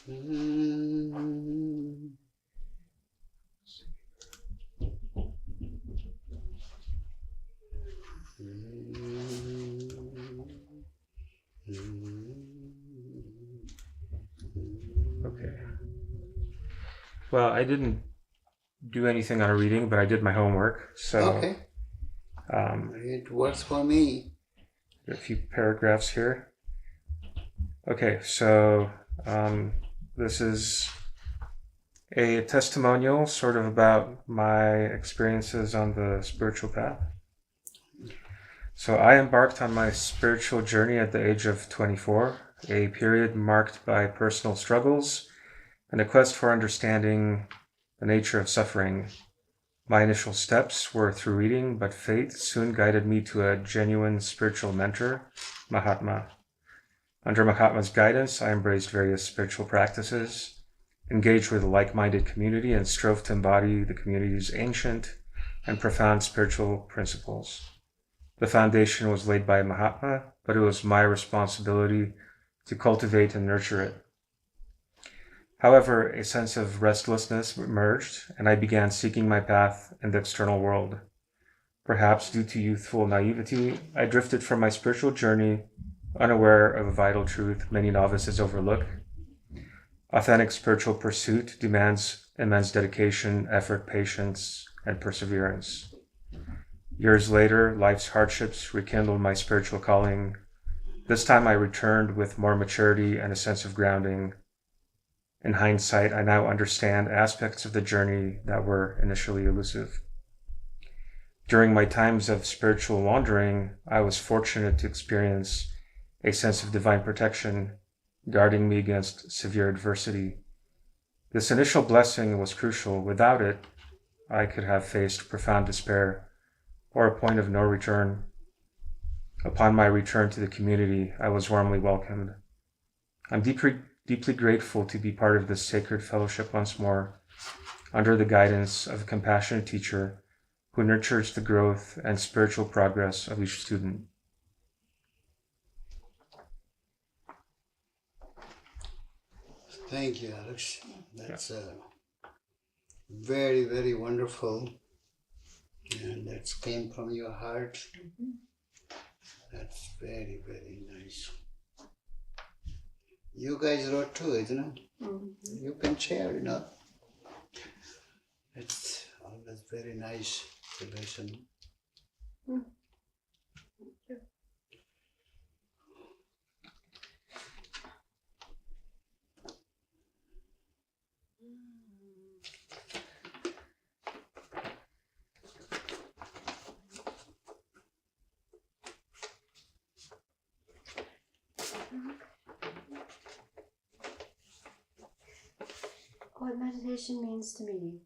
Okay. Well, I didn't do anything on a reading, but I did my homework. So Okay. It works for me. a few paragraphs here. Okay, so this is a testimonial sort of about my experiences on the spiritual path. So I embarked on my spiritual journey at the age of 24, a period marked by personal struggles and a quest for understanding the nature of suffering. My initial steps were through reading, but fate soon guided me to a genuine spiritual mentor, Mahatma. Under Mahatma's guidance, I embraced various spiritual practices, engaged with a like-minded community, and strove to embody the community's ancient and profound spiritual principles. The foundation was laid by Mahatma, but it was my responsibility to cultivate and nurture it. However, a sense of restlessness emerged, and I began seeking my path in the external world. Perhaps due to youthful naivety, I drifted from my spiritual journey, unaware of a vital truth many novices overlook. Authentic spiritual pursuit demands immense dedication, effort, patience, and perseverance. Years later, life's hardships rekindled my spiritual calling. This time I returned with more maturity and a sense of grounding. In hindsight, I now understand aspects of the journey that were initially elusive. During my times of spiritual wandering, I was fortunate to experience a sense of divine protection, guarding me against severe adversity. This initial blessing was crucial. Without it, I could have faced profound despair or a point of no return. Upon my return to the community, I was warmly welcomed. I'm deeply grateful to be part of this sacred fellowship once more, under the guidance of a compassionate teacher who nurtures the growth and spiritual progress of each student. Thank you, Alex. That's very, very wonderful. And that came from your heart. That's very, very nice. You guys wrote too, isn't it? Mm-hmm. You can share, It's always very nice to listen. Mm. What meditation means to me.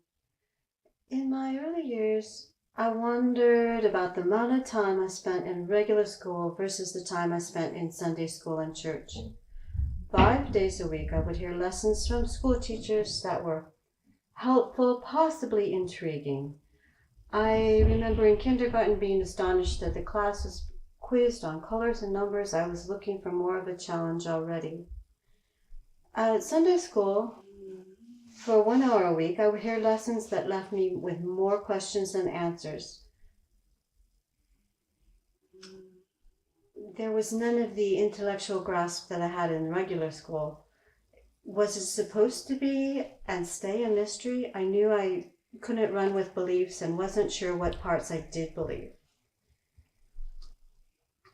In my early years, I wondered about the amount of time I spent in regular school versus the time I spent in Sunday school and church. 5 days a week, I would hear lessons from school teachers that were helpful, possibly intriguing. I remember in kindergarten being astonished that the class was quizzed on colors and numbers. I was looking for more of a challenge already. At Sunday school, for 1 hour a week, I would hear lessons that left me with more questions than answers. There was none of the intellectual grasp that I had in regular school. Was it supposed to be and stay a mystery? I knew I couldn't run with beliefs and wasn't sure what parts I did believe.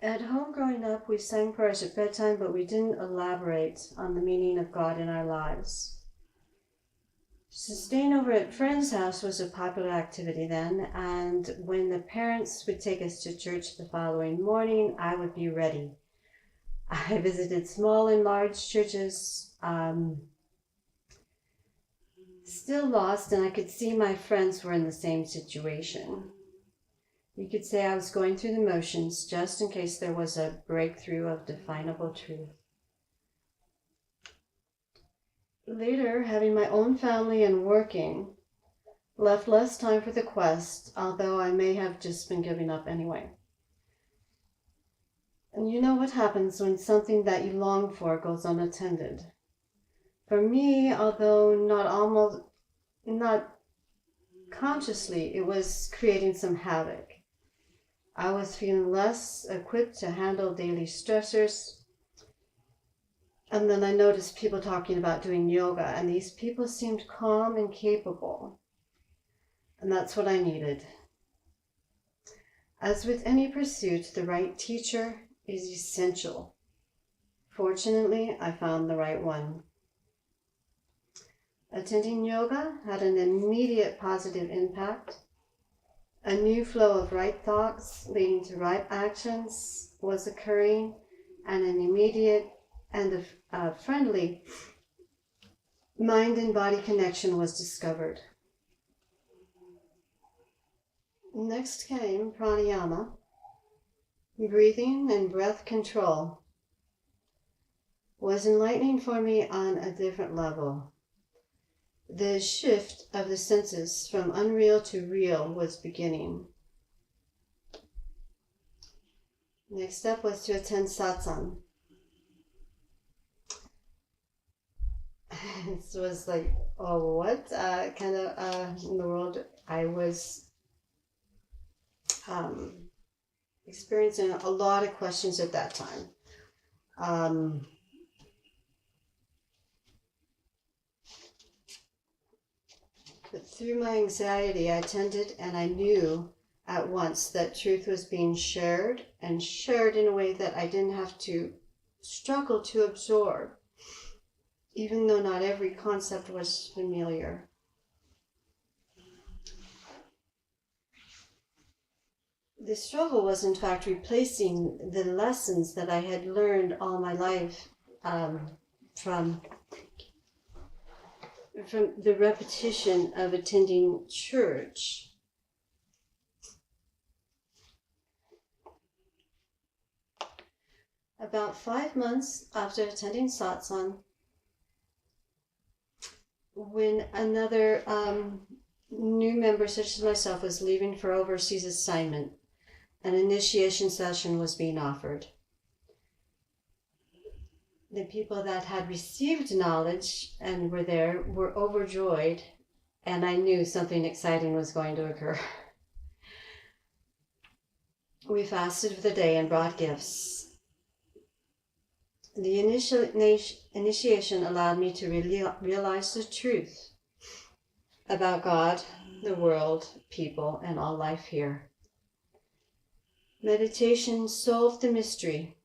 At home growing up, we sang prayers at bedtime, but we didn't elaborate on the meaning of God in our lives. Staying over at friends' house was a popular activity then, and when the parents would take us to church the following morning, I would be ready. I visited small and large churches, still lost, and I could see my friends were in the same situation. You could say I was going through the motions just in case there was a breakthrough of definable truth. Later, having my own family and working left less time for the quest, although I may have just been giving up anyway. And you know what happens when something that you long for goes unattended. For me, although not consciously, it was creating some havoc. I was feeling less equipped to handle daily stressors. And then I noticed people talking about doing yoga, and these people seemed calm and capable. And that's what I needed. As with any pursuit, the right teacher is essential. Fortunately, I found the right one. Attending yoga had an immediate positive impact. A new flow of right thoughts leading to right actions was occurring, and an immediate and a friendly mind and body connection was discovered. Next came pranayama, breathing and breath control. Was enlightening for me on a different level. The shift of the senses from unreal to real was beginning. Next step was to attend satsang. It was like, oh, what kind of in the world? I was experiencing a lot of questions at that time. But through my anxiety, I attended, and I knew at once that truth was being shared, and shared in a way that I didn't have to struggle to absorb, even though not every concept was familiar. The struggle was in fact replacing the lessons that I had learned all my life from the repetition of attending church. About 5 months after attending satsang, when another new member such as myself was leaving for overseas assignment, an initiation session was being offered. The people that had received knowledge and were there were overjoyed, and I knew something exciting was going to occur. We fasted for the day and brought gifts. The initiation allowed me to realize the truth about God, the world, people, and all life here. Meditation solved the mystery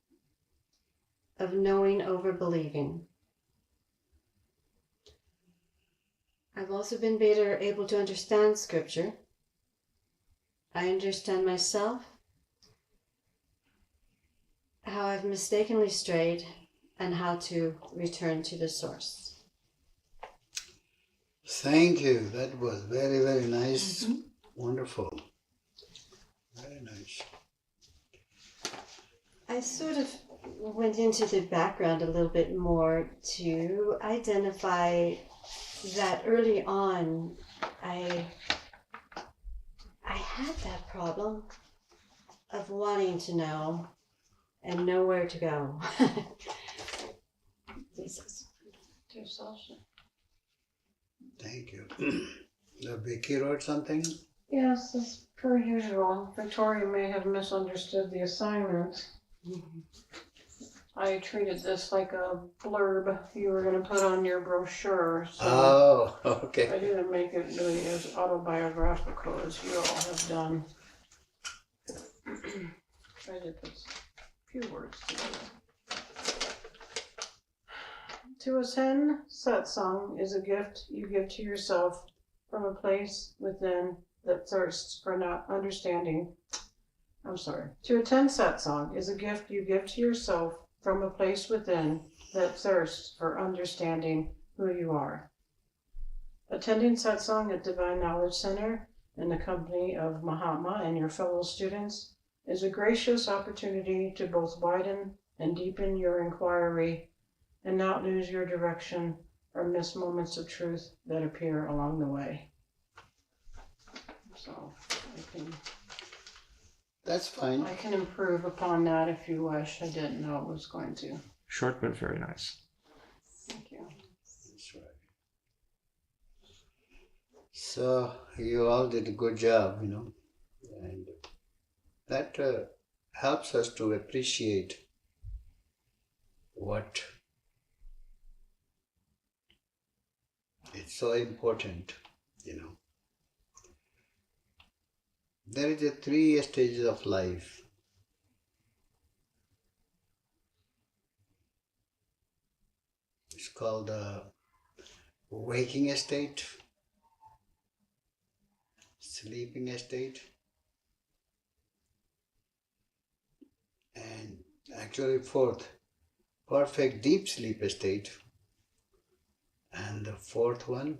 of knowing over believing. I've also been better able to understand scripture. I understand myself, how I've mistakenly strayed, and how to return to the source. Thank you. That was very, very nice. Mm-hmm. Wonderful. Very nice. I sort of went into the background a little bit more to identify that early on I had that problem of wanting to know and know where to go. Thank you. Vicky wrote something? Yes, as per usual. Victoria may have misunderstood the assignment. I treated this like a blurb you were going to put on your brochure. So Oh, I okay. didn't make it really as autobiographical as you all have done. Tried to put a few words together. To attend satsang is a gift you give to yourself from a place within that thirsts for not understanding. To attend satsang is a gift you give to yourself from a place within that thirsts for understanding who you are. Attending satsang at Divine Knowledge Center in the company of Mahatma and your fellow students is a gracious opportunity to both widen and deepen your inquiry and not lose your direction or miss moments of truth that appear along the way. So That's fine. I can improve upon that if you wish. I didn't know it was going to. Short but very nice. Thank you. So you all did a good job, and that helps us to appreciate what is so important. There is a 3 stages of life. It's called the waking state, sleeping state, and actually 4th, perfect deep sleep state. And the 4th one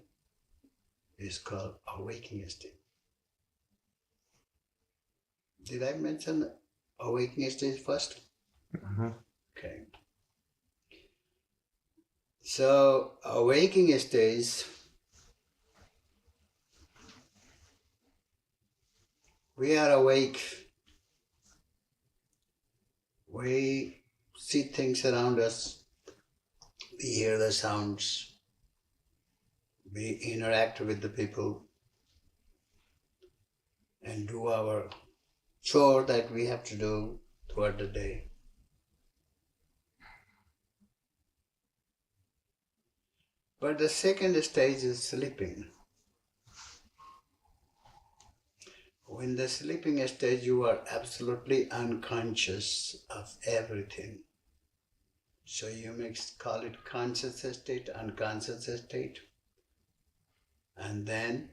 is called awakening state. Did I mention awakening stage first? Mm-hmm. Okay. So awakening stage, we are awake. We see things around us. We hear the sounds. We interact with the people and do our chore that we have to do throughout the day. But the second stage is sleeping. In the sleeping stage, you are absolutely unconscious of everything. So you may call it conscious state, unconscious state. And then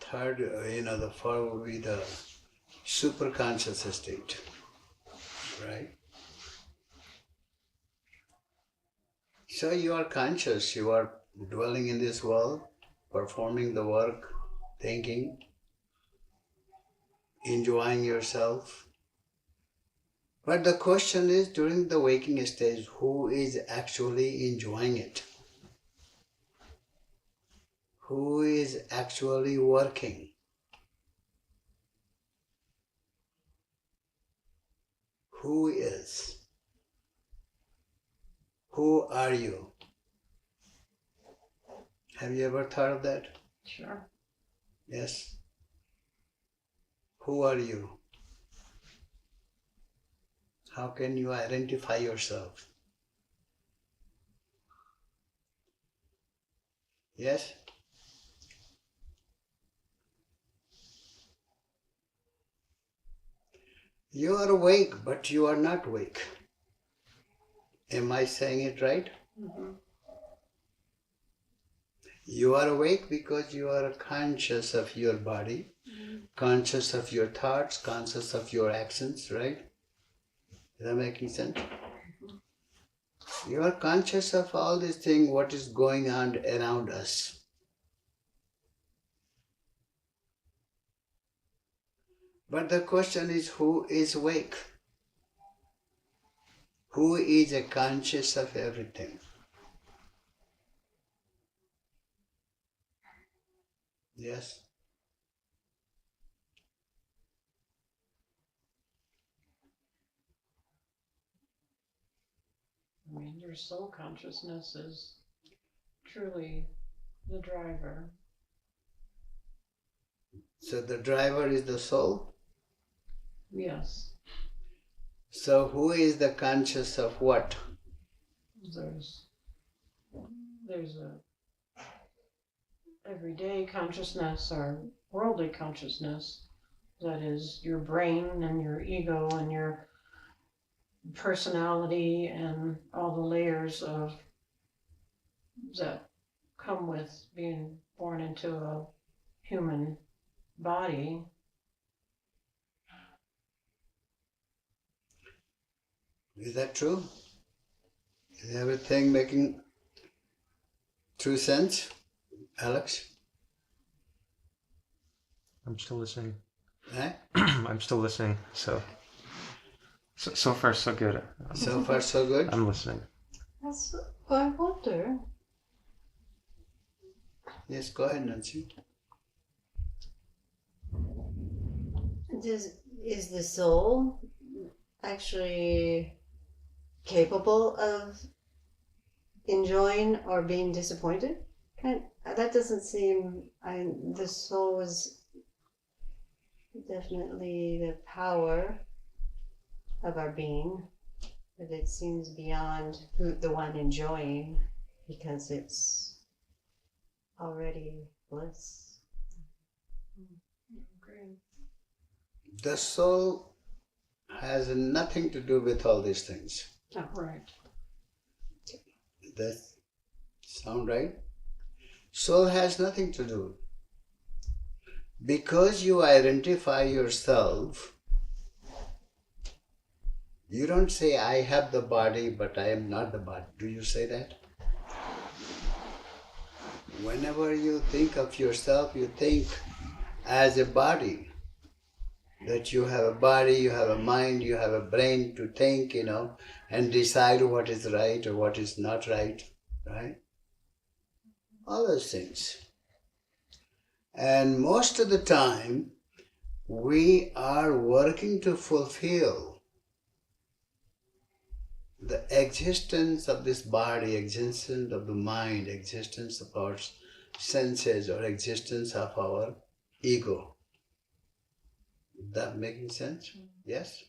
third, the fourth will be the superconscious state, right? So you are conscious, you are dwelling in this world, performing the work, thinking, enjoying yourself. But the question is, during the waking stage, who is actually enjoying it? Who is actually working? Who is? Who are you? Have you ever thought of that? Sure. Yes. Who are you? How can you identify yourself? Yes? You are awake, but you are not awake. Am I saying it right? Mm-hmm. You are awake because you are conscious of your body, conscious of your thoughts, conscious of your actions, right? Is that making sense? You are conscious of all these things, what is going on around us. But the question is, who is awake? Who is conscious of everything? Yes? I mean, your soul consciousness is truly the driver. So the driver is the soul? Yes. So who is the conscious of what? There's a everyday consciousness or worldly consciousness, that is your brain and your ego and your personality and all the layers of that come with being born into a human body. Is that true? Is everything making true sense, Alex? I'm still listening. Eh? I'm still listening. So far so good. So far so good? I'm listening. That's what I wonder. Yes, go ahead, Nancy. Is the soul actually capable of enjoying or being disappointed? That doesn't seem. The soul is definitely the power of our being, but it seems beyond the one enjoying, because it's already bliss. Great. The soul has nothing to do with all these things. Oh, right. That sound right? Soul has nothing to do. Because you identify yourself, you don't say, I have the body, but I am not the body. Do you say that? Whenever you think of yourself, you think as a body. That you have a body, you have a mind, you have a brain to think, and decide what is right or what is not right, right? All those things. And most of the time, we are working to fulfill the existence of this body, existence of the mind, existence of our senses, or existence of our ego. That making sense? Yes?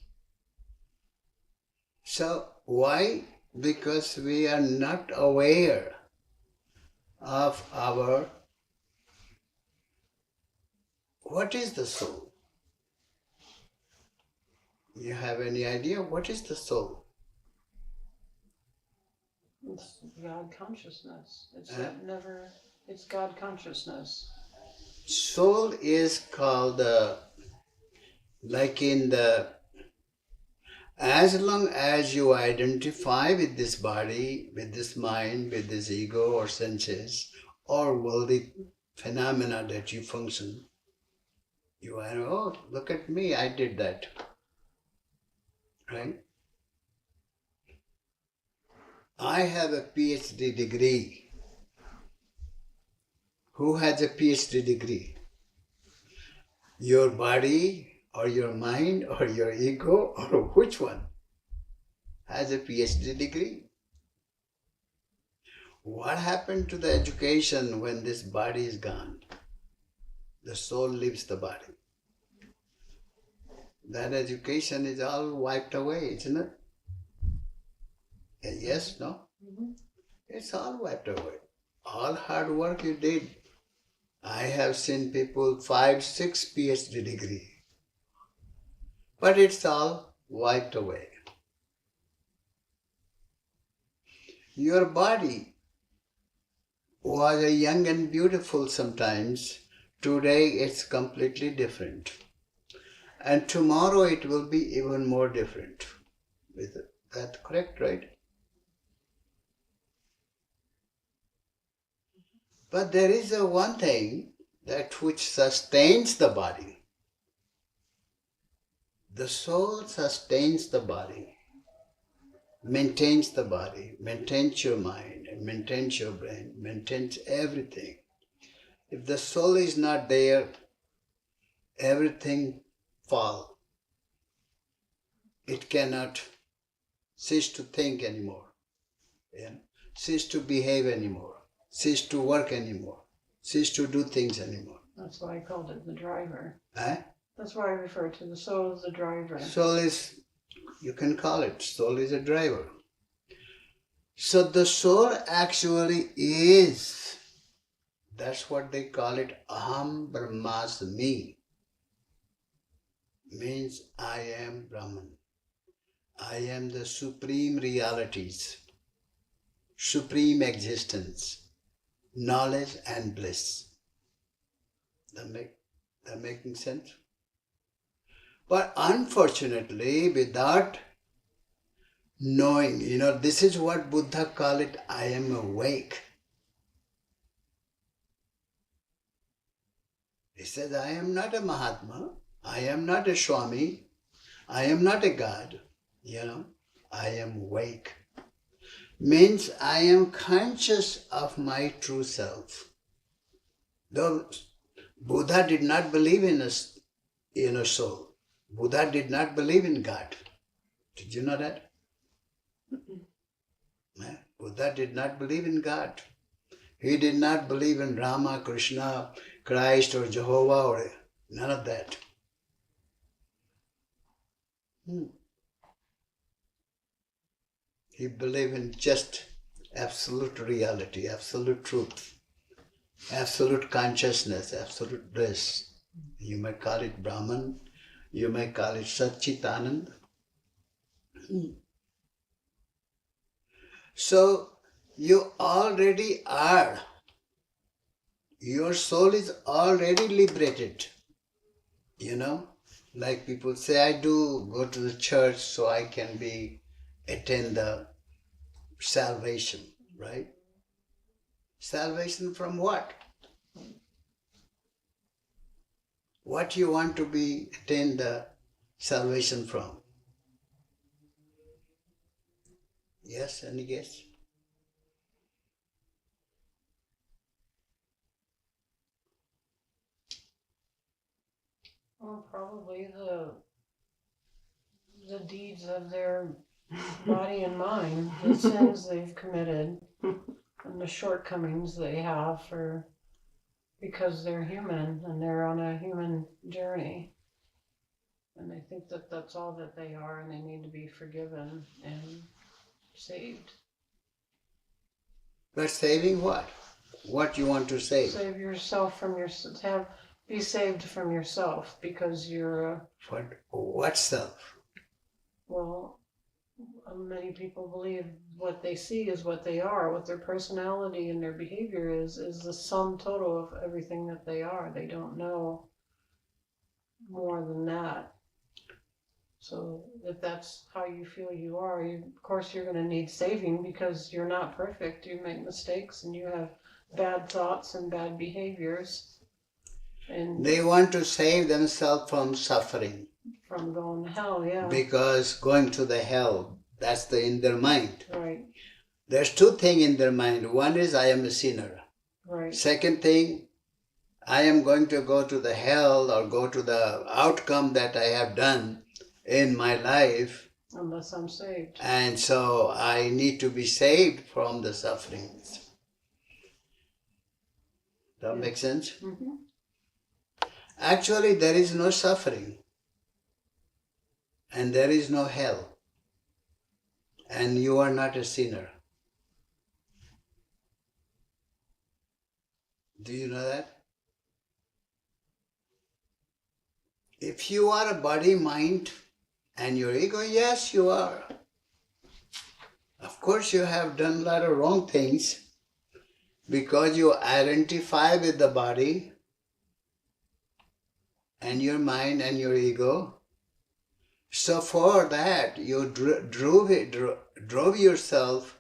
So, why? Because we are not aware of what is the soul? You have any idea what is the soul? It's God consciousness. It's God consciousness. Soul is called as long as you identify with this body, with this mind, with this ego or senses, or worldly phenomena that you function, you are, oh, look at me, I did that. Right? I have a PhD degree. Who has a PhD degree? Your body, or your mind, or your ego, or which one has a PhD degree? What happened to the education when this body is gone? The soul leaves the body. That education is all wiped away, isn't it? Yes, no? Mm-hmm. It's all wiped away. All hard work you did. I have seen people 5, 6 PhD degree. But it's all wiped away. Your body was a young and beautiful sometimes. Today it's completely different. And tomorrow it will be even more different. Is that correct, right? But there is a one thing that which sustains the body. The soul sustains the body, maintains the body, maintains your mind, and maintains your brain, maintains everything. If the soul is not there, everything falls. It cannot cease to think anymore, cease to behave anymore, cease to work anymore, cease to do things anymore. That's why I called it the driver. Eh? That's why I refer to the soul as the driver. Soul is, you can call it, soul is a driver. So the soul actually is, that's what they call it, Aham Brahmasmi. Means I am Brahman. I am the supreme realities, supreme existence, knowledge and bliss. That making sense? But unfortunately, without knowing, this is what Buddha called it, I am awake. He says, I am not a Mahatma, I am not a Swami, I am not a God, I am awake. Means I am conscious of my true self. Though Buddha did not believe in a soul. Buddha did not believe in God. Did you know that? Buddha did not believe in God. He did not believe in Rama, Krishna, Christ or Jehovah or none of that. He believed in just absolute reality, absolute truth, absolute consciousness, absolute bliss. You may call it Brahman, you may call it Satchitanand. So you already are. Your soul is already liberated. You know, like people say, I do go to the church so I can attend the salvation, right? Salvation from what? What you want to attain the salvation from? Yes, any guess? Well, probably the deeds of their body and mind, the sins they've committed, and the shortcomings they have because they're human and they're on a human journey. And they think that that's all that they are, and they need to be forgiven and saved. But saving what? What you want to save? Save yourself from be saved from yourself, because you're What self? well, many people believe what they see is what they are, what their personality and their behavior is the sum total of everything that they are. They don't know more than that. So if that's how you feel you are, of course you're going to need saving, because you're not perfect. You make mistakes and you have bad thoughts and bad behaviors. And They want to save themselves from suffering. From going to hell, yeah. Because going to the hell, that's in their mind. Right. There's two things in their mind. One is, I am a sinner. Right. Second thing, I am going to go to the hell or go to the outcome that I have done in my life. Unless I'm saved. And so I need to be saved from the sufferings. That makes sense? Mm-hmm. Actually, there is no suffering. And there is no hell. And you are not a sinner. Do you know that? If you are a body, mind, and your ego, yes, you are. Of course, you have done a lot of wrong things because you identify with the body and your mind and your ego. So for that, you drove yourself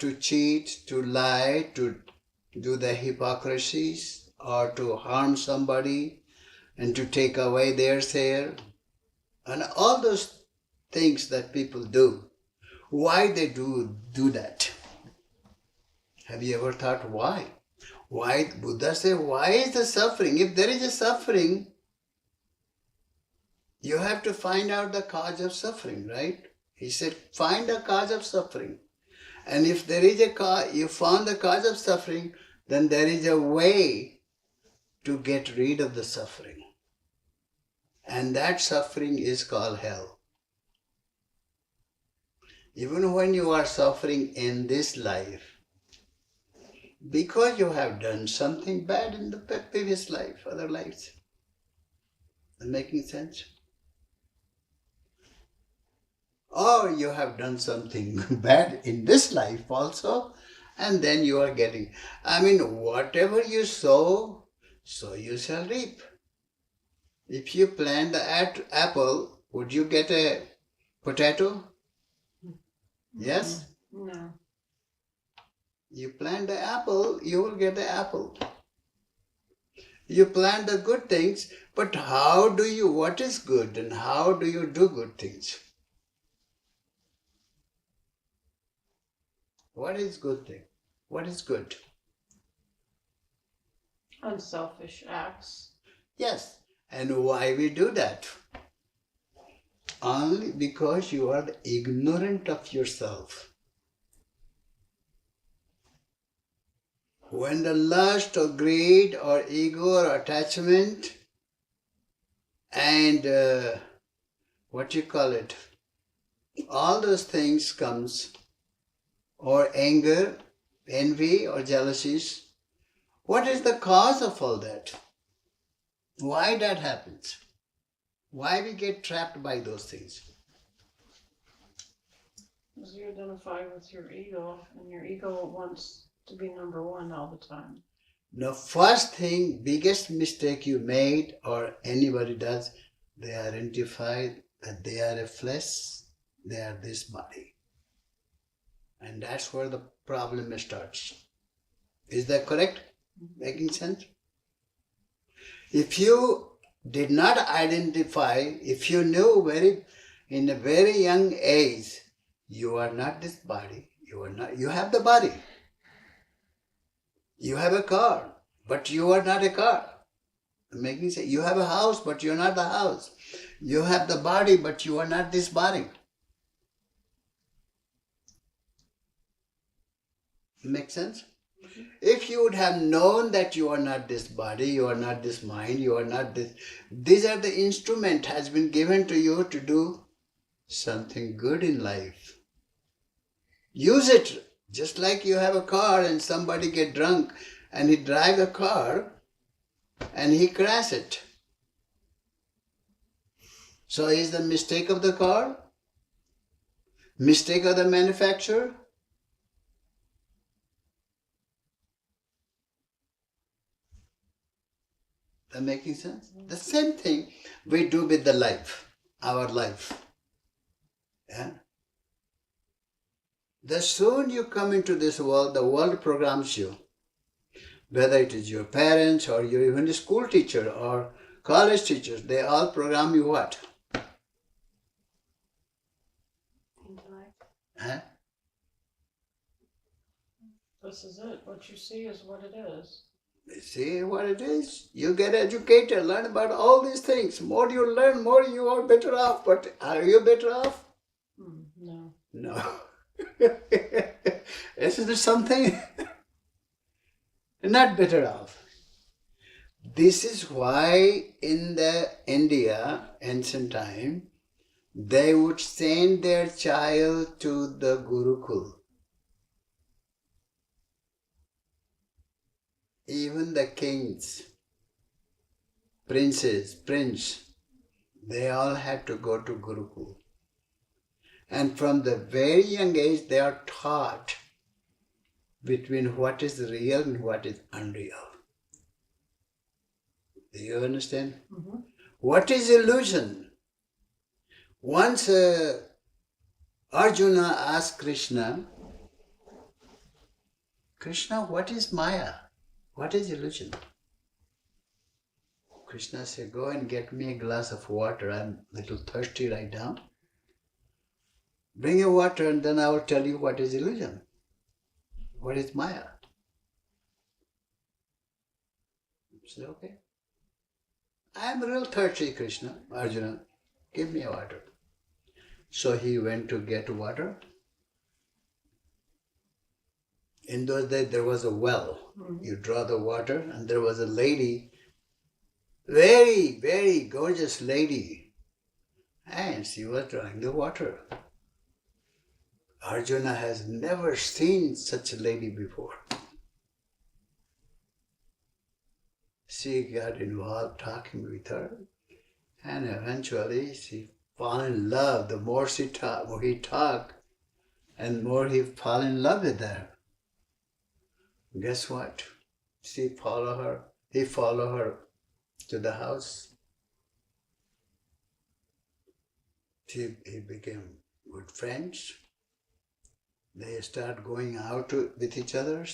to cheat, to lie, to do the hypocrisies, or to harm somebody and to take away their share. And all those things that people do. Why they do that? Have you ever thought why? Why? Buddha said, why is the suffering? If there is a suffering, you have to find out the cause of suffering, right? He said, find the cause of suffering. And if there is a cause, you found the cause of suffering, then there is a way to get rid of the suffering. And that suffering is called hell. Even when you are suffering in this life, because you have done something bad in the previous life, other lives. Is that making sense? Or you have done something bad in this life also, and then you are getting, whatever you sow, so you shall reap. If you plant the apple, would you get a potato? Yes? No. You plant the apple, you will get the apple. You plant the good things, but what is good and how do you do good things? What is good thing? What is good? Unselfish acts. Yes. And why we do that? Only because you are ignorant of yourself. When the lust or greed or ego or attachment and all those things comes, or anger, envy or jealousies, what is the cause of all that? Why that happens? Why we get trapped by those things? Because you identify with your ego, and your ego wants to be number one all the time. The first thing, biggest mistake you made or anybody does, they identify that they are a flesh, they are this body. And that's where the problem starts. Is that correct? Making sense? If you did not identify, if you knew in a very young age, you are not this body, you have the body. You have a car, but you are not a car. Making sense? You have a house, but you are not the house. You have the body, but you are not this body. Make sense? If you would have known that you are not this body, you are not this mind, you are not this, these are the instrument has been given to you to do something good in life. Use it. Just like you have a car and somebody get drunk and he drive a car and he crash it. So is the mistake of the car? Mistake of the manufacturer? That making sense? The same thing we do with the life, our life. Yeah? The soon you come into this world, the world programs you. Whether it is your parents or you're even a school teacher or college teachers, they all program you what? Intellect. Huh? This is it. What you see is what it is. You see what it is? You get educated, learn about all these things. More you learn, more you are better off. But are you better off? No. No. Isn't there something? Not better off. This is why in the India, ancient time, they would send their child to the Gurukul. Even the kings, princes, prince, they all had to go to Gurukul. And from the very young age, they are taught between what is real and what is unreal. Do you understand? Mm-hmm. What is illusion? Once Arjuna asked Krishna, Krishna, what is Maya? What is illusion? Krishna said, go and get me a glass of water. I'm a little thirsty right now. Bring your water and then I will tell you what is illusion. What is Maya? He said, okay. I'm real thirsty, Krishna. Arjuna, give me a water. So he went to get water. In those days there was a well. Mm-hmm. You draw the water and there was a lady, very, very gorgeous lady. And she was drawing the water. Arjuna has never seen such a lady before. She got involved talking with her, and eventually she fell in love. The more he talked, and more he fell in love with her. Guess what? He followed her to the house. He became good friends. They start going out with each other,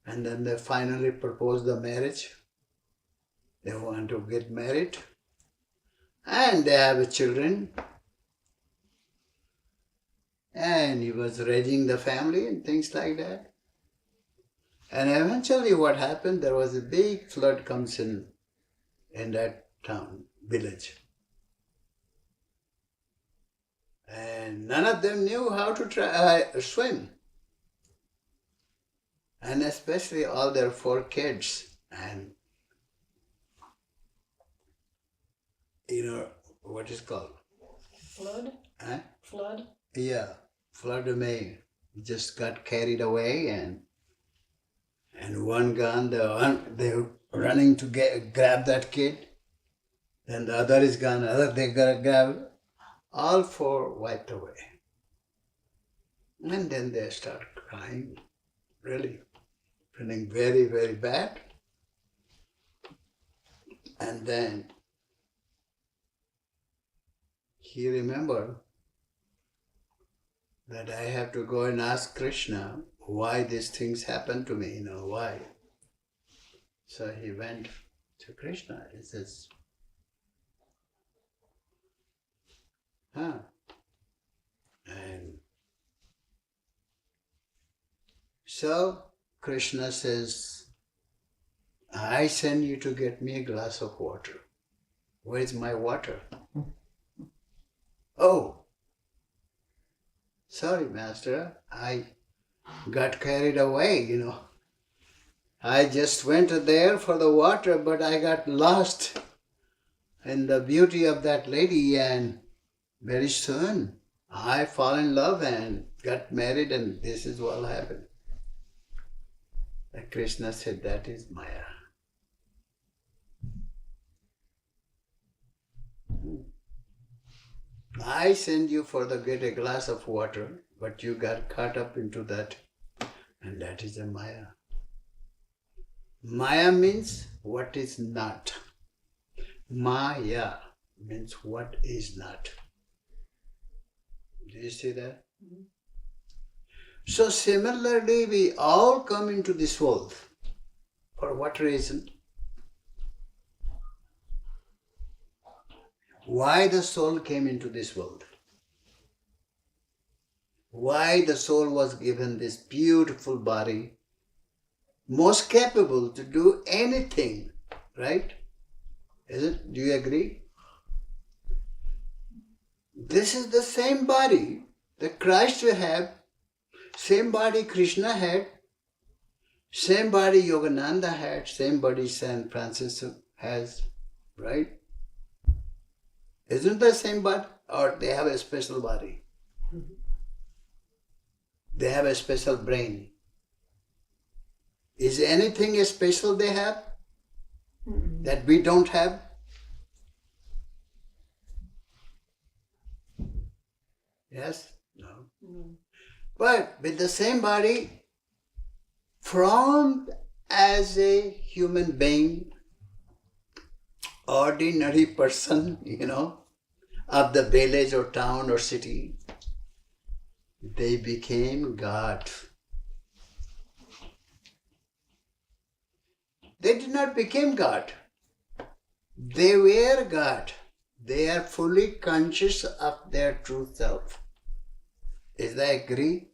And then they finally propose the marriage. They want to get married. And they have children. And he was raising the family and things like that. And eventually what happened, there was a big flood comes in that town, village. And none of them knew how to swim. And especially all their 4 kids. And what is called? Flood? Huh? Flood? Yeah, flood May just got carried away, and one gun, they were running to grab that kid. Then the other is gone, they got grab. All 4 wiped away. And then they start crying, really, feeling very, very bad. And then he remembered that I have to go and ask Krishna why these things happen to me, why. So he went to Krishna. He says, and so Krishna says, I send you to get me a glass of water. Where's my water? Oh, sorry, Master, I got carried away, I just went there for the water, but I got lost in the beauty of that lady, and very soon I fall in love and got married, and this is what happened. And Krishna said, that is Maya. I send you for the get a glass of water, but you got caught up into that, and that is a Maya. Maya means what is not. Maya means what is not. Do you see that? Mm-hmm. So similarly, we all come into this world. For what reason? Why the soul came into this world? Why the soul was given this beautiful body, most capable to do anything, right? Is it? Do you agree? This is the same body that Christ will have, same body Krishna had, same body Yogananda had, same body Saint Francis has, right? Isn't the same body? Or they have a special body? Mm-hmm. They have a special brain. Is anything special they have that we don't have? Yes? No. Mm. But with the same body, formed as a human being, ordinary person, of the village or town or city, they became God. They did not become God. They were God. They are fully conscious of their true self. Is that agree?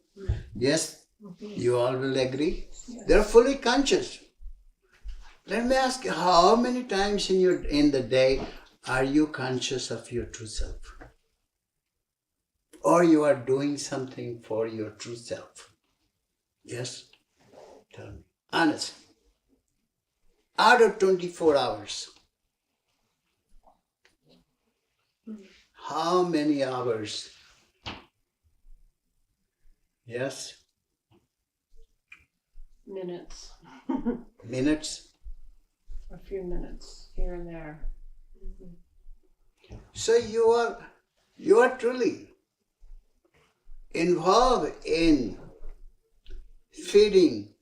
Yes? You all will agree? Yes. They are fully conscious. Let me ask you, how many times in the day are you conscious of your true self? Or you are doing something for your true self? Yes? Tell me. Honest. Out of 24 hours, how many hours? Yes? Minutes. Minutes? A few minutes here and there. Mm-hmm. So you are truly involved in feeding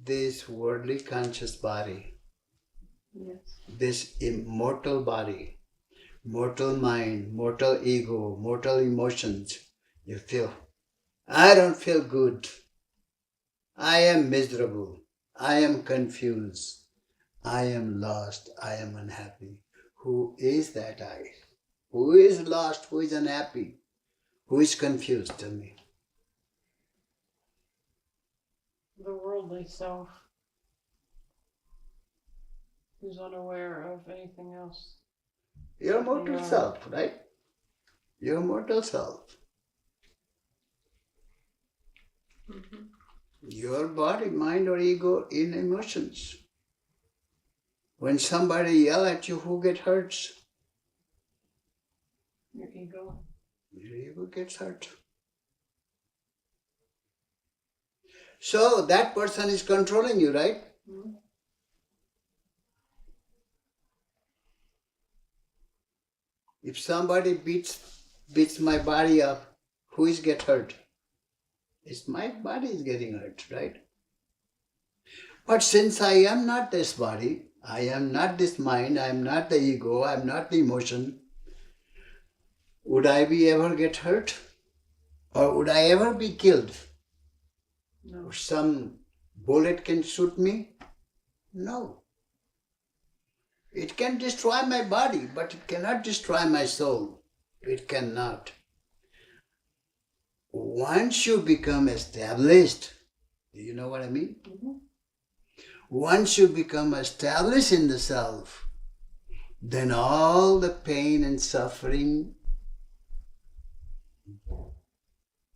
this worldly conscious body, yes, this immortal body, mortal mind, mortal ego, mortal emotions. You feel, I don't feel good. I am miserable. I am confused. I am lost. I am unhappy. Who is that I? Who is lost? Who is unhappy? Who is confused? Tell me. The worldly self, who's unaware of anything else. Your mortal self, right? Your mortal self. Mm-hmm. Your body, mind or ego in emotions. When somebody yell at you, who gets hurt? Your ego. Your ego gets hurt. So that person is controlling you, right? Mm-hmm. If somebody beats my body up, who is get hurt? It's my body is getting hurt, right? But since I am not this body, I am not this mind, I am not the ego, I am not the emotion, would I be ever get hurt? Or would I ever be killed? No. Some bullet can shoot me? No. It can destroy my body, but it cannot destroy my soul. It cannot. Once you become established, do you know what I mean? Mm-hmm. Once you become established in the self, then all the pain and suffering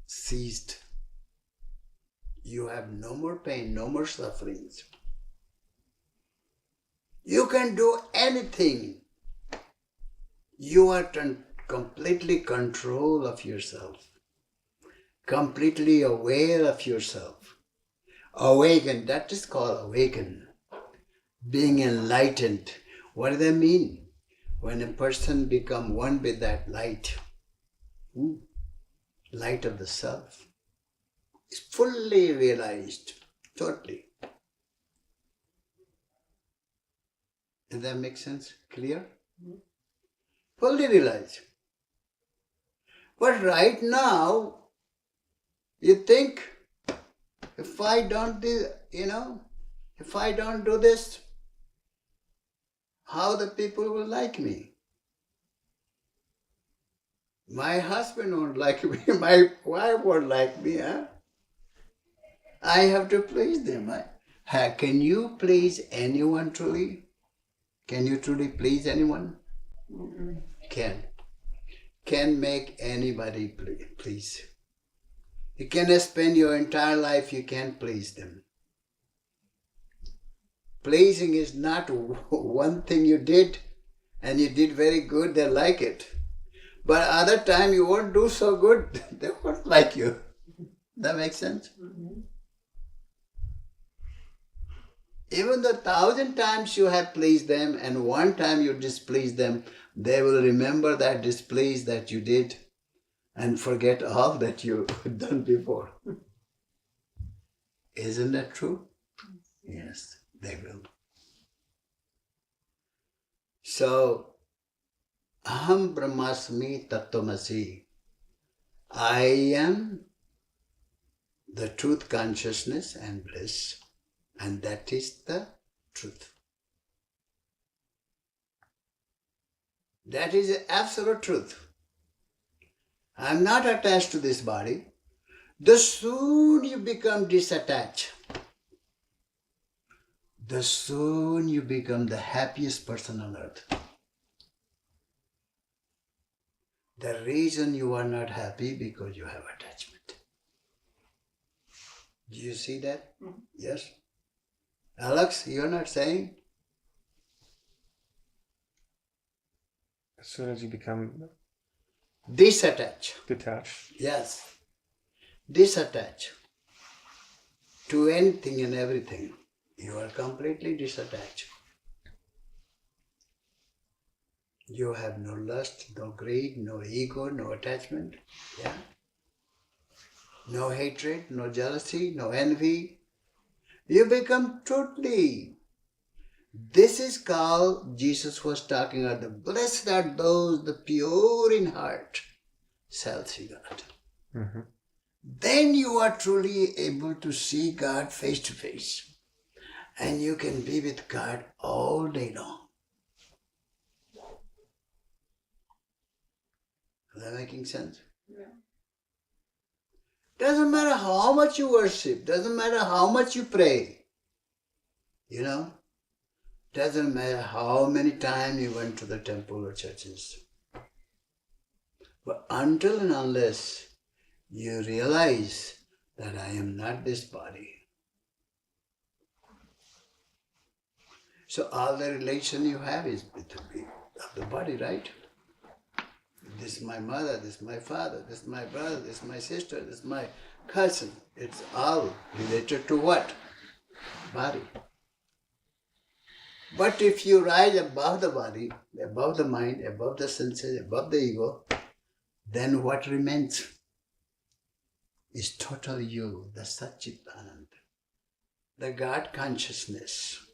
ceased. You have no more pain, no more sufferings. You can do anything. You are completely control of yourself. Completely aware of yourself. Awakened, that is called awaken. Being enlightened. What does that mean? When a person becomes one with that light, light of the self, is fully realized, totally. Does that make sense? Clear? Mm-hmm. Fully realized. But right now, you think, if I don't do, if I don't do this, how the people will like me? My husband won't like me, my wife won't like me, huh? I have to please them. Can you please anyone truly? Can you truly please anyone? Mm-hmm. Can make anybody please. You can spend your entire life, you can't please them. Pleasing is not one thing you did and you did very good, they like it. But other time you won't do so good, they won't like you. That makes sense? Mm-hmm. Even though 1,000 times you have pleased them and one time you displeased them, they will remember that displease that you did and forget all that you done before. Isn't that true? Yes, they will. So, Aham Brahmasmi Tattvamasi. I am the truth, consciousness and bliss. And that is the truth. That is the absolute truth. I am not attached to this body. The soon you become disattached, the soon you become the happiest person on earth. The reason you are not happy because you have attachment. Do you see that? Mm-hmm. Yes? Alex, you're not saying? As soon as you become Disattached. detached. Yes. Disattached to anything and everything. You are completely disattached. You have no lust, no greed, no ego, no attachment. Yeah. No hatred, no jealousy, no envy. You become totally. This is called, Jesus was talking about the blessed are those, the pure in heart, shall see God. Mm-hmm. Then you are truly able to see God face to face. And you can be with God all day long. Is that making sense? Yeah. Doesn't matter how much you worship, doesn't matter how much you pray. Doesn't matter how many times you went to the temple or churches. But until and unless you realize that I am not this body, So all the relation you have is with the body, right? This is my mother, this is my father, this is my brother, this is my sister, this is my cousin. It's all related to what? Body. But if you rise above the body, above the mind, above the senses, above the ego, then what remains is total you, the Satchitananda, the God consciousness.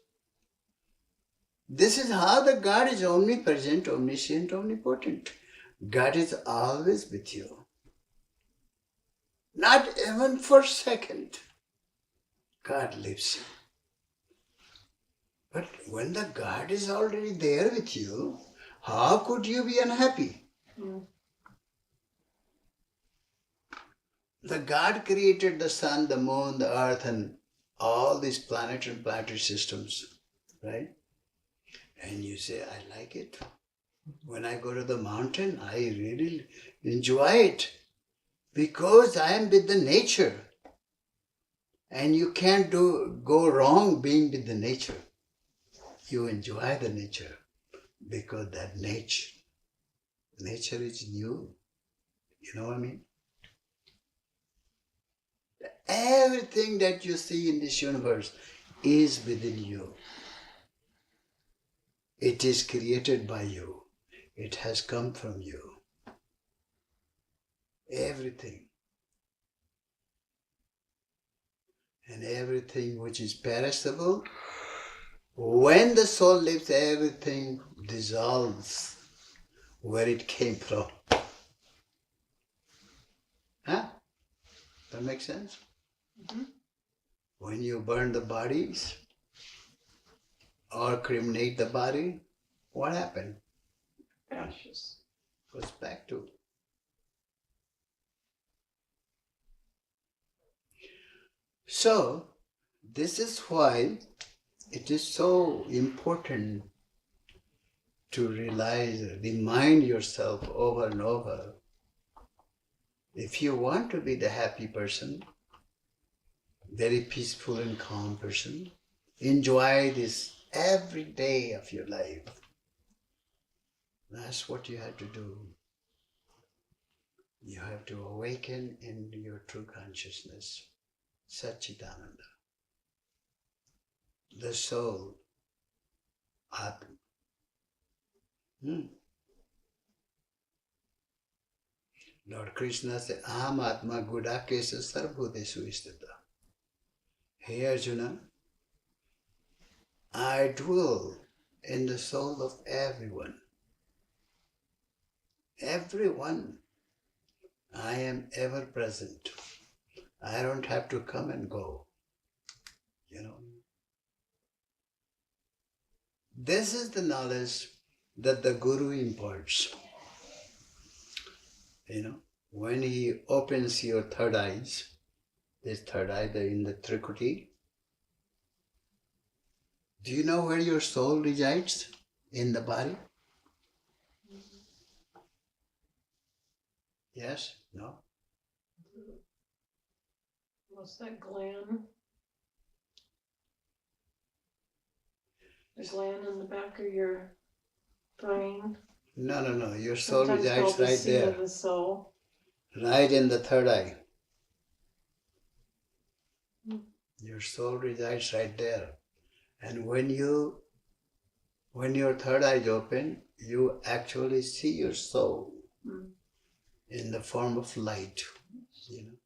This is how the God is omnipresent, omniscient, omnipotent. God is always with you. Not even for a second. God lives you. But when the God is already there with you, how could you be unhappy? The God created the sun, the moon, the earth, and all these planets and planetary systems, right? And you say, I like it. When I go to the mountain, I really enjoy it because I am with the nature. And you can't go wrong being with the nature. You enjoy the nature because that nature is new. You know what I mean? Everything that you see in this universe is within you. It is created by you. It has come from you. Everything. And everything which is perishable, when the soul lives, everything dissolves where it came from. Huh? That makes sense? Mm-hmm. When you burn the bodies or cremate the body, what happened? Ashes. Goes back to. So, this is why it is so important to remind yourself over and over. If you want to be the happy person, very peaceful and calm person, enjoy this every day of your life. That's what you have to do. You have to awaken into your true consciousness, Satchitananda. The soul, Atma. Lord Krishna said, Aham Atma Gudakesa Sarvbhutesu Isthita. Hey Arjuna, I dwell in the soul of everyone. Everyone. I am ever present. I don't have to come and go. You know. This is the knowledge that the Guru imparts. You know, when he opens your third eyes, this third eye in the Trikuti, do you know where your soul resides in the body? Yes? No? What's that gland? The gland in the back of your brain. No. Your soul Sometimes resides called the right seat there. of the soul. Right in the third eye. Your soul resides right there. And when your third eye is open, you actually see your soul in the form of light. You know.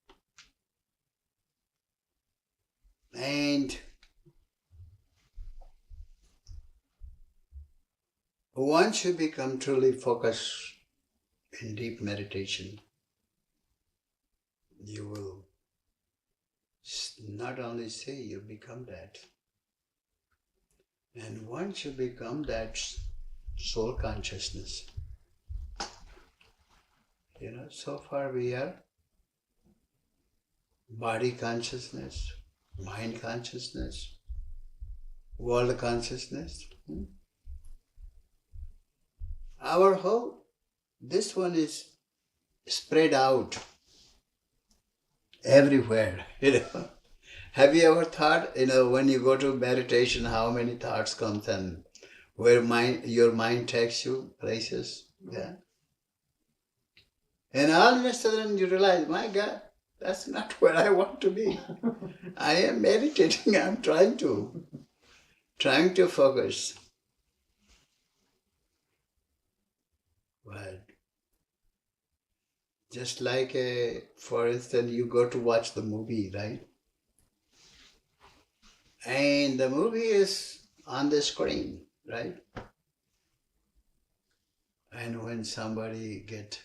And once you become truly focused in deep meditation, you will not only see, you become that. And once you become that soul consciousness, you know, so far we are body consciousness, mind consciousness, world consciousness. Our whole, this one is spread out everywhere, you know. Have you ever thought, when you go to meditation, how many thoughts comes and where your mind takes you places? Yeah. And all of a sudden you realize, my God, that's not where I want to be. I am meditating, I'm trying to focus. But just like, for instance, you go to watch the movie, right? And the movie is on the screen, right? And when somebody get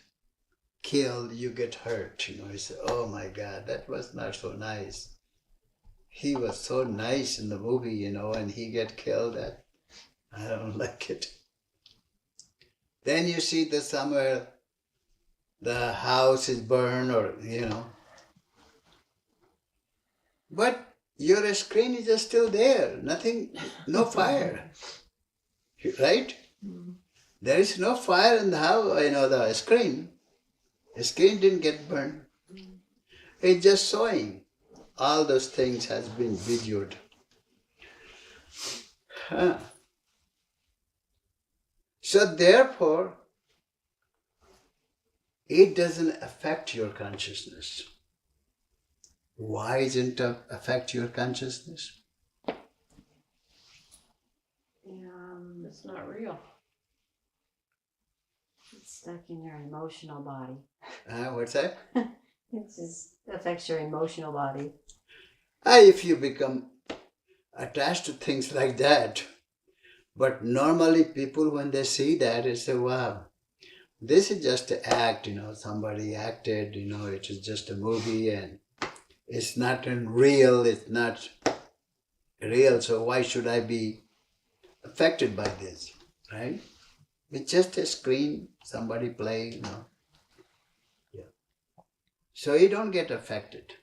killed, you get hurt. You say, oh my God, that was not so nice. He was so nice in the movie, and he get killed. I don't like it. Then you see that somewhere the house is burned but your screen is just still there. Nothing, no fire, right? There is no fire in the house, the screen. The screen didn't get burned. It's just showing. All those things has been videoed. So therefore, it doesn't affect your consciousness. Why doesn't it affect your consciousness? It's not real. It's stuck in your emotional body. What's that? It just affects your emotional body. If you become attached to things like that. But normally people, when they see that, they say, wow, this is just an act, somebody acted, it is just a movie and it's not real, it's not real, so why should I be affected by this, right? It's just a screen, somebody play, Yeah. So you don't get affected.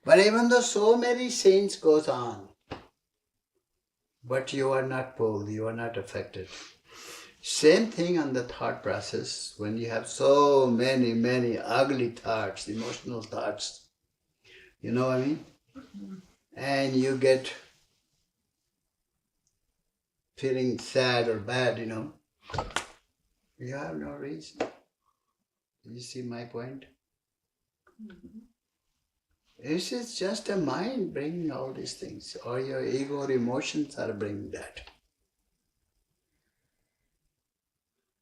But even though so many scenes goes on, but you are not pulled, you are not affected. Same thing on the thought process. When you have so many, many ugly thoughts, emotional thoughts, you know what I mean? And you get feeling sad or bad, you have no reason. You see my point? This is just a mind bringing all these things, or your ego or emotions are bringing that.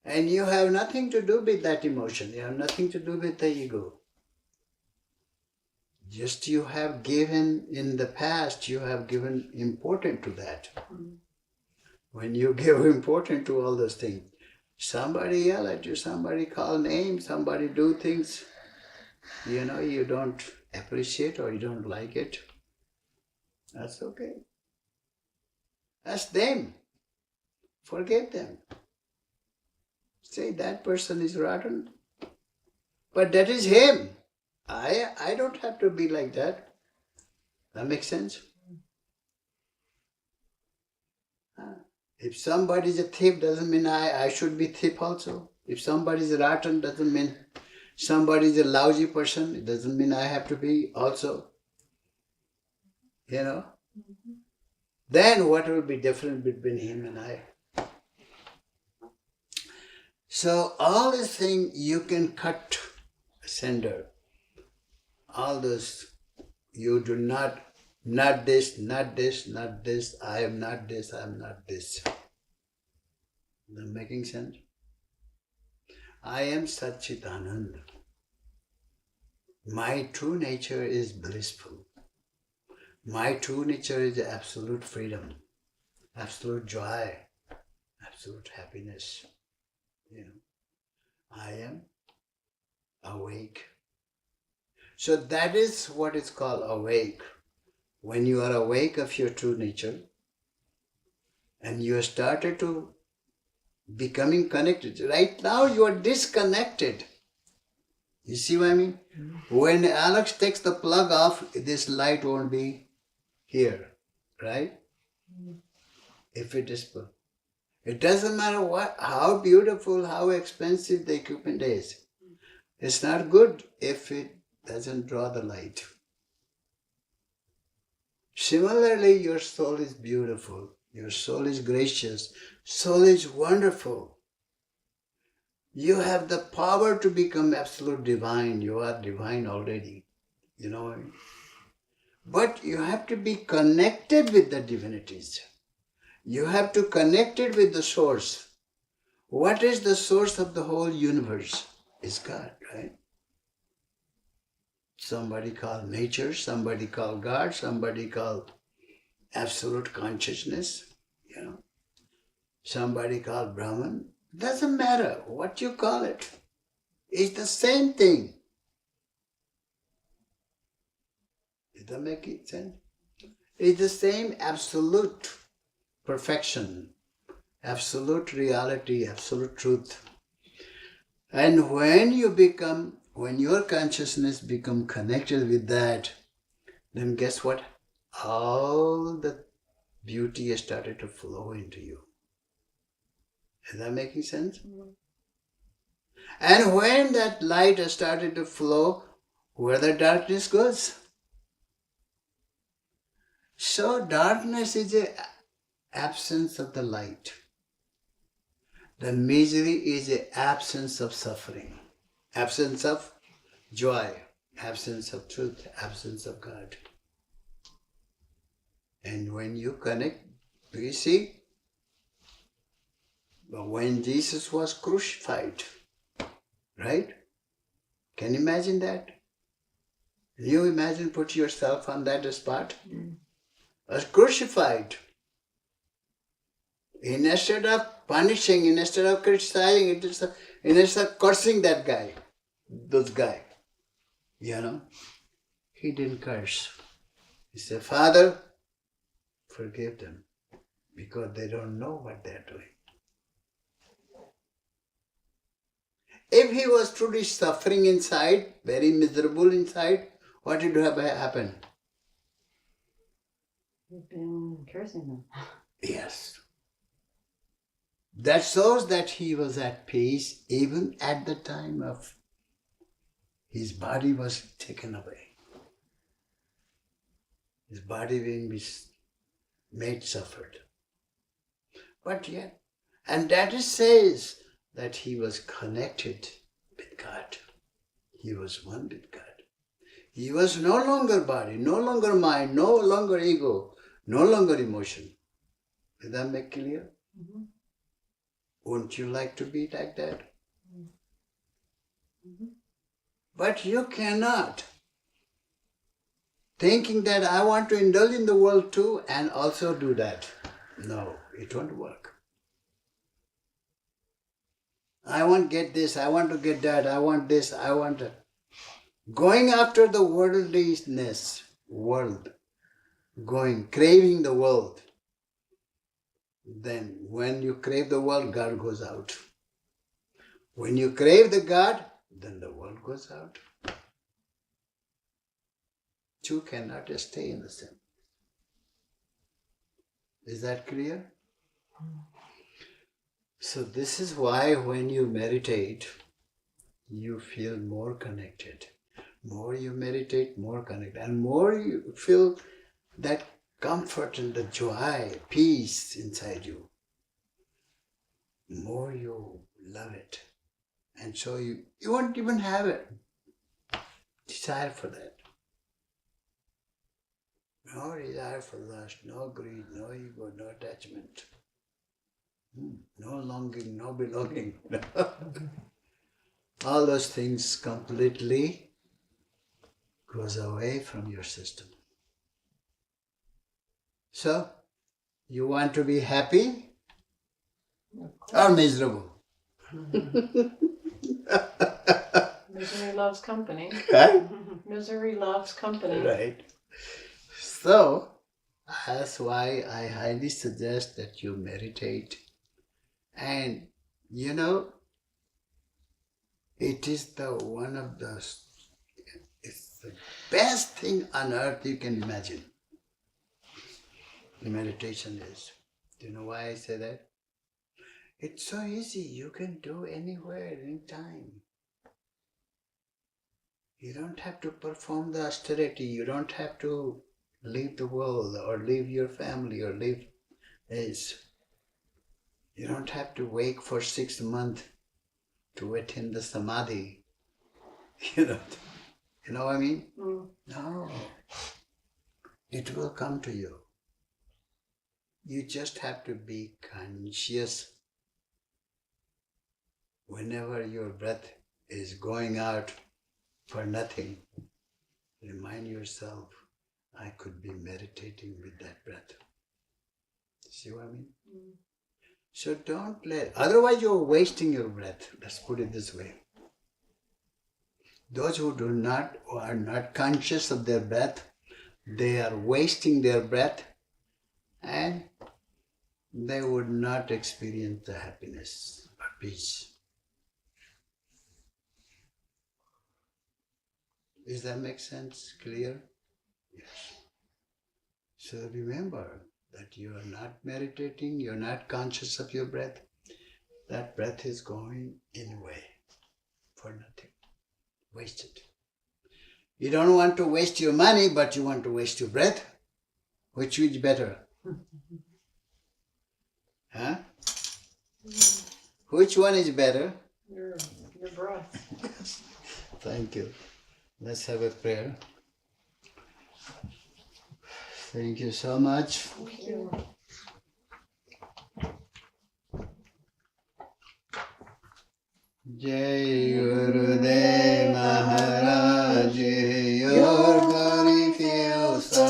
And you have nothing to do with that emotion. You have nothing to do with the ego. Just you have given, in the past, you have given importance to that. When you give importance to all those things, somebody yell at you, somebody call names, somebody do things, you don't appreciate or you don't like it. That's okay. That's them. Forget them. Say that person is rotten. But that is him. I don't have to be like that. That makes sense? If somebody is a thief, doesn't mean I should be thief also. If somebody is rotten, doesn't mean somebody is a lousy person. It doesn't mean I have to be also. Then what will be different between him and I? So all these things you can cut asunder. All those, you do not this, not this, not this, I am not this, I am not this. Is that making sense? I am Satchitananda. My true nature is blissful. My true nature is absolute freedom, absolute joy, absolute happiness. I am awake. So that is what is called awake. When you are awake of your true nature and you have started to becoming connected. Right now you are disconnected. You see what I mean? When Alex takes the plug off, this light won't be here, right? If it is plugged. It doesn't matter how beautiful, how expensive the equipment is. It's not good if it doesn't draw the light. Similarly, your soul is beautiful. Your soul is gracious. Soul is wonderful. You have the power to become absolute divine. You are divine already. You know what I mean? But you have to be connected with the divinities. You have to connect it with the source. What is the source of the whole universe? Is God, right? Somebody called nature, somebody called God, somebody called absolute consciousness, somebody called Brahman. Doesn't matter what you call it. It's the same thing. Is that making sense? It's the same absolute perfection, absolute reality, absolute truth. And when your consciousness become connected with that, then guess what? All the beauty has started to flow into you. Is that making sense? Mm-hmm. And when that light has started to flow, where the darkness goes. So darkness is the absence of the light. The misery is the absence of suffering, absence of joy, absence of truth, absence of God. And when you connect, you see, when Jesus was crucified, right? Can you imagine that? Can you imagine, put yourself on that spot? Was crucified. Instead of punishing, instead of criticizing, instead of cursing that guy, those guy, he didn't curse. He said, Father, forgive them because they don't know what they're doing. If he was truly suffering inside, very miserable inside, what would have happened? You've been cursing them. Yes. That shows that he was at peace even at the time of his body was taken away. His body being made suffered. But yet, and that says that he was connected with God. He was one with God. He was no longer body, no longer mind, no longer ego, no longer emotion. Did that make clear? Mm-hmm. Wouldn't you like to be like that? Mm-hmm. But you cannot. Thinking that I want to indulge in the world too and also do that. No, it won't work. I want to get this, I want to get that, I want this, I want that. Going after the worldliness, craving the world. Then when you crave the world, God goes out. When you crave the God, then the world goes out. Two cannot stay in the same. Is that clear? So this is why when you meditate, you feel more connected. More you meditate, more connected. And more you feel that comfort and the joy, peace inside you. More you love it. And so you won't even have a desire for that. No desire for lust, no greed, no ego, no attachment. No longing, no belonging. All those things completely goes away from your system. So, you want to be happy or miserable? Misery loves company. Right? Misery loves company. Right. So, that's why I highly suggest that you meditate. And, it is it's the best thing on earth you can imagine. Meditation is. Do you know why I say that? It's so easy. You can do anywhere, anytime. You don't have to perform the austerity. You don't have to leave the world or leave your family or leave this. You don't have to wait for 6 months to attain the samadhi. You know what I mean? No. It will come to you. You just have to be conscious. Whenever your breath is going out for nothing, remind yourself, I could be meditating with that breath. See what I mean? So don't otherwise you're wasting your breath. Let's put it this way. Those who are not conscious of their breath, they are wasting their breath and they would not experience the happiness or peace. Does that make sense? Clear? Yes. So remember that you are not meditating, you're not conscious of your breath. That breath is going anyway for nothing. Wasted. You don't want to waste your money, but you want to waste your breath. Which is better? Huh? Which one is better? Your breath. Thank you. Let's have a prayer. Thank you so much. Thank you. Jai Gurudev Maharaj, your glory fills the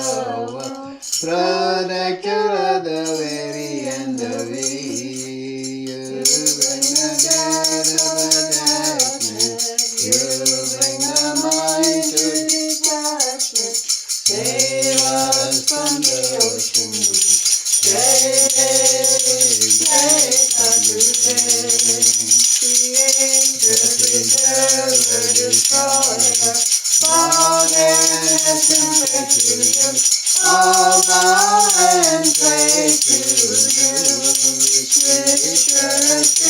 world, protector of the weary and the weak. You bring the dead of attachment, you bring the mind to detachment, save us from the ocean. Jai Jai Sadhudev. Destroyer, fall and to you, all bow and pray to you, sweet church.